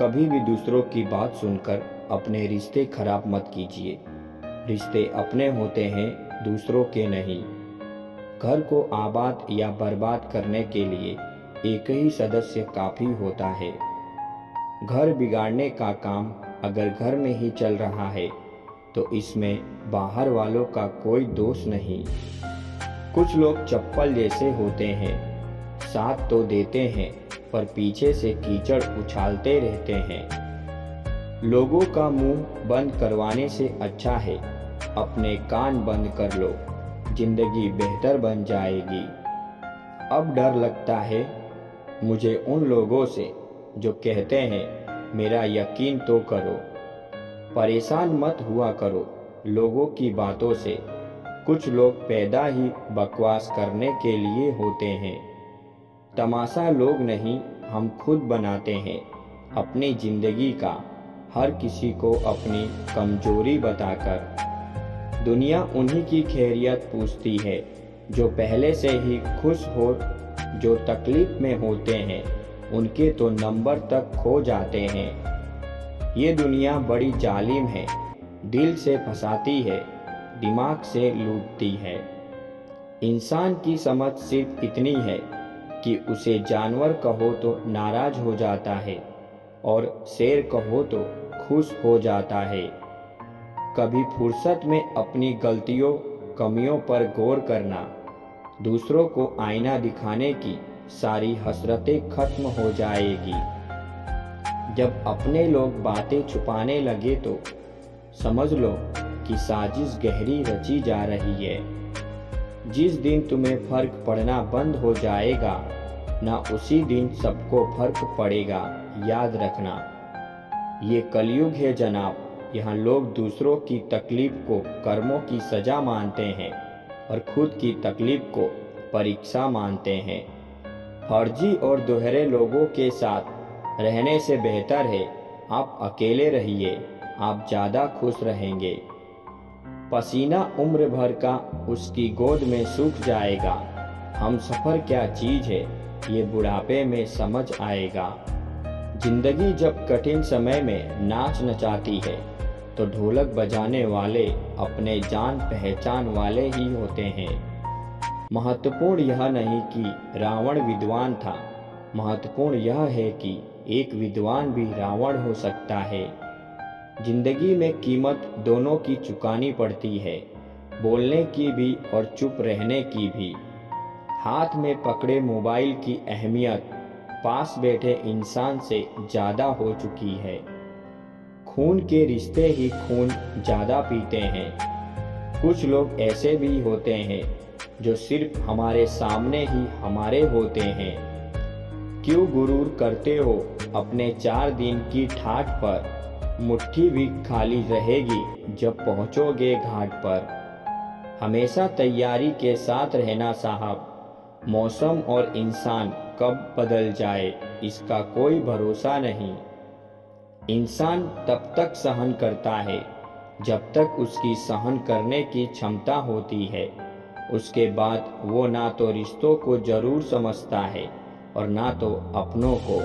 कभी भी दूसरों की बात सुनकर अपने रिश्ते खराब मत कीजिए। रिश्ते अपने होते हैं, दूसरों के नहीं। घर को आबाद या बर्बाद करने के लिए एक ही सदस्य काफ़ी होता है। घर बिगाड़ने का काम अगर घर में ही चल रहा है तो इसमें बाहर वालों का कोई दोष नहीं। कुछ लोग चप्पल जैसे होते हैं, साथ तो देते हैं पर पीछे से कीचड़ उछालते रहते हैं। लोगों का मुंह बंद करवाने से अच्छा है अपने कान बंद कर लो, जिंदगी बेहतर बन जाएगी। अब डर लगता है मुझे उन लोगों से जो कहते हैं मेरा यकीन तो करो। परेशान मत हुआ करो लोगों की बातों से। कुछ लोग पैदा ही बकवास करने के लिए होते हैं। तमाशा लोग नहीं, हम खुद बनाते हैं अपनी जिंदगी का, हर किसी को अपनी कमजोरी बताकर। दुनिया उन्हीं की खैरियत पूछती है जो पहले से ही खुश हो। जो तकलीफ में होते हैं उनके तो नंबर तक खो जाते हैं। ये दुनिया बड़ी जालिम है, दिल से फंसाती है, दिमाग से लूटती है। इंसान की समझ सिर्फ इतनी है कि उसे जानवर कहो तो नाराज हो जाता है और शेर कहो तो खुश हो जाता है। कभी फुर्सत में अपनी गलतियों कमियों पर गौर करना, दूसरों को आईना दिखाने की सारी हसरतें खत्म हो जाएगी। जब अपने लोग बातें छुपाने लगे तो समझ लो कि साजिश गहरी रची जा रही है। जिस दिन तुम्हें फर्क पड़ना बंद हो जाएगा ना उसी दिन सबको फर्क पड़ेगा। याद रखना, ये कलयुग है जनाब। यहाँ लोग दूसरों की तकलीफ को कर्मों की सजा मानते हैं और खुद की तकलीफ को परीक्षा मानते हैं। फर्जी और दोहरे लोगों के साथ रहने से बेहतर है आप अकेले रहिए, आप ज़्यादा खुश रहेंगे। पसीना उम्र भर का उसकी गोद में सूख जाएगा। हम सफ़र क्या चीज़ है ये बुढ़ापे में समझ आएगा। जिंदगी जब कठिन समय में नाच नचाती है तो ढोलक बजाने वाले अपने जान पहचान वाले ही होते हैं। महत्वपूर्ण यह नहीं कि रावण विद्वान था, महत्वपूर्ण यह है कि एक विद्वान भी रावण हो सकता है। जिंदगी में कीमत दोनों की चुकानी पड़ती है, बोलने की भी और चुप रहने की भी। हाथ में पकड़े मोबाइल की अहमियत पास बैठे इंसान से ज़्यादा हो चुकी है। खून के रिश्ते ही खून ज़्यादा पीते हैं। कुछ लोग ऐसे भी होते हैं जो सिर्फ हमारे सामने ही हमारे होते हैं। क्यों गुरूर करते हो अपने 4 दिन की ठाठ पर, मुट्ठी भी खाली रहेगी जब पहुँचोगे घाट पर। हमेशा तैयारी के साथ रहना साहब, मौसम और इंसान कब बदल जाए इसका कोई भरोसा नहीं। इंसान तब तक सहन करता है जब तक उसकी सहन करने की क्षमता होती है। उसके बाद वो ना तो रिश्तों को जरूर समझता है और ना तो अपनों को।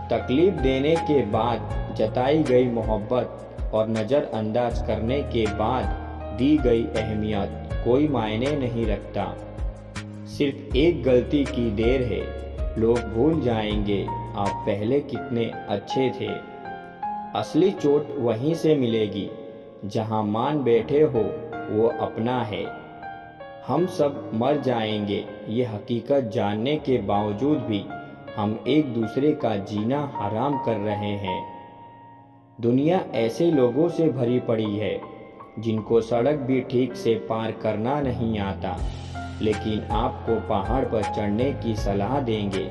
तकलीफ देने के बाद जताई गई मोहब्बत और नज़रअंदाज करने के बाद दी गई अहमियत कोई मायने नहीं रखता। सिर्फ एक गलती की देर है, लोग भूल जाएंगे आप पहले कितने अच्छे थे। असली चोट वहीं से मिलेगी जहां मान बैठे हो वो अपना है। हम सब मर जाएंगे ये हकीकत जानने के बावजूद भी हम एक दूसरे का जीना हराम कर रहे हैं। दुनिया ऐसे लोगों से भरी पड़ी है जिनको सड़क भी ठीक से पार करना नहीं आता, लेकिन आपको पहाड़ पर चढ़ने की सलाह देंगे।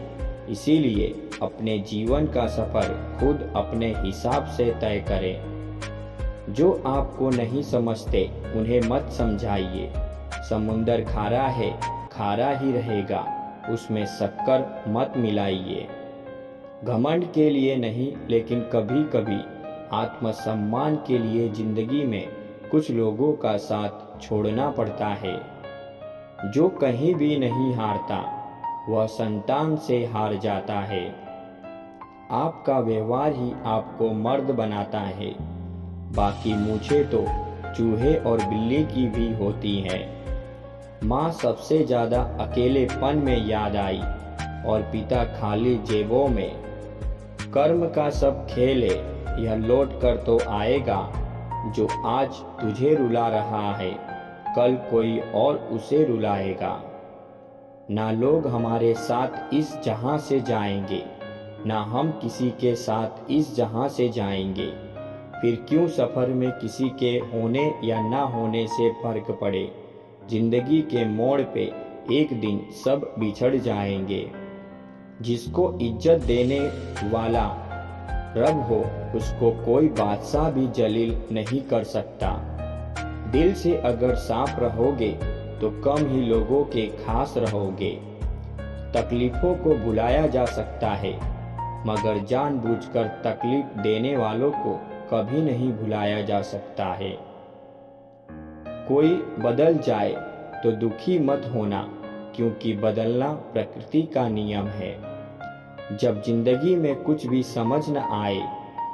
इसीलिए अपने जीवन का सफ़र खुद अपने हिसाब से तय करें। जो आपको नहीं समझते उन्हें मत समझाइए। समुंदर खारा है, खारा ही रहेगा, उसमें शक्कर मत मिलाइए। घमंड के लिए नहीं, लेकिन कभी कभी आत्मसम्मान के लिए ज़िंदगी में कुछ लोगों का साथ छोड़ना पड़ता है। जो कहीं भी नहीं हारता वह संतान से हार जाता है। आपका व्यवहार ही आपको मर्द बनाता है। बाकी मूछें तो चूहे और बिल्ली की भी होती हैं। माँ सबसे ज़्यादा अकेलेपन में याद आई और पिता खाली जेबों में। कर्म का सब खेल है, यह लौट कर तो आएगा। जो आज तुझे रुला रहा है, कल कोई और उसे रुलाएगा। ना लोग हमारे साथ इस जहां से जाएंगे, ना हम किसी के साथ इस जहां से जाएंगे। फिर क्यों सफ़र में किसी के होने या ना होने से फर्क पड़े। जिंदगी के मोड़ पे एक दिन सब बिछड़ जाएंगे। जिसको इज्जत देने वाला रब हो, उसको कोई बादशाह भी जलील नहीं कर सकता। दिल से अगर साफ रहोगे तो कम ही लोगों के खास रहोगे। तकलीफ़ों को भुलाया जा सकता है, मगर जानबूझकर तकलीफ देने वालों को कभी नहीं भुलाया जा सकता है। कोई बदल जाए तो दुखी मत होना, क्योंकि बदलना प्रकृति का नियम है। जब जिंदगी में कुछ भी समझ न आए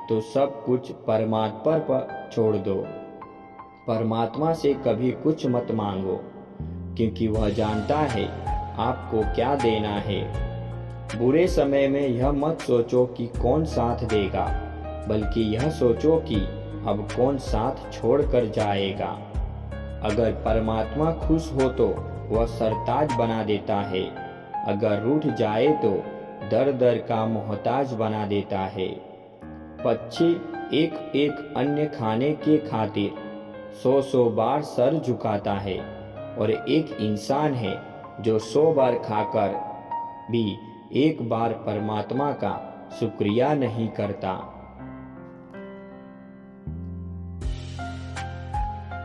तो सब कुछ परमात्मा पर छोड़ दो। परमात्मा से कभी कुछ मत मांगो, क्योंकि वह जानता है आपको क्या देना है। बुरे समय में यह मत सोचो कि कौन साथ देगा, बल्कि यह सोचो कि अब कौन साथ छोड़ कर जाएगा। अगर परमात्मा खुश हो तो वह सरताज बना देता है, अगर रूठ जाए तो दर दर का मोहताज बना देता है। पक्षी एक एक अन्य खाने के खातिर 100 बार सर झुकाता है, और एक इंसान है जो 100 बार खाकर भी एक बार परमात्मा का शुक्रिया नहीं करता।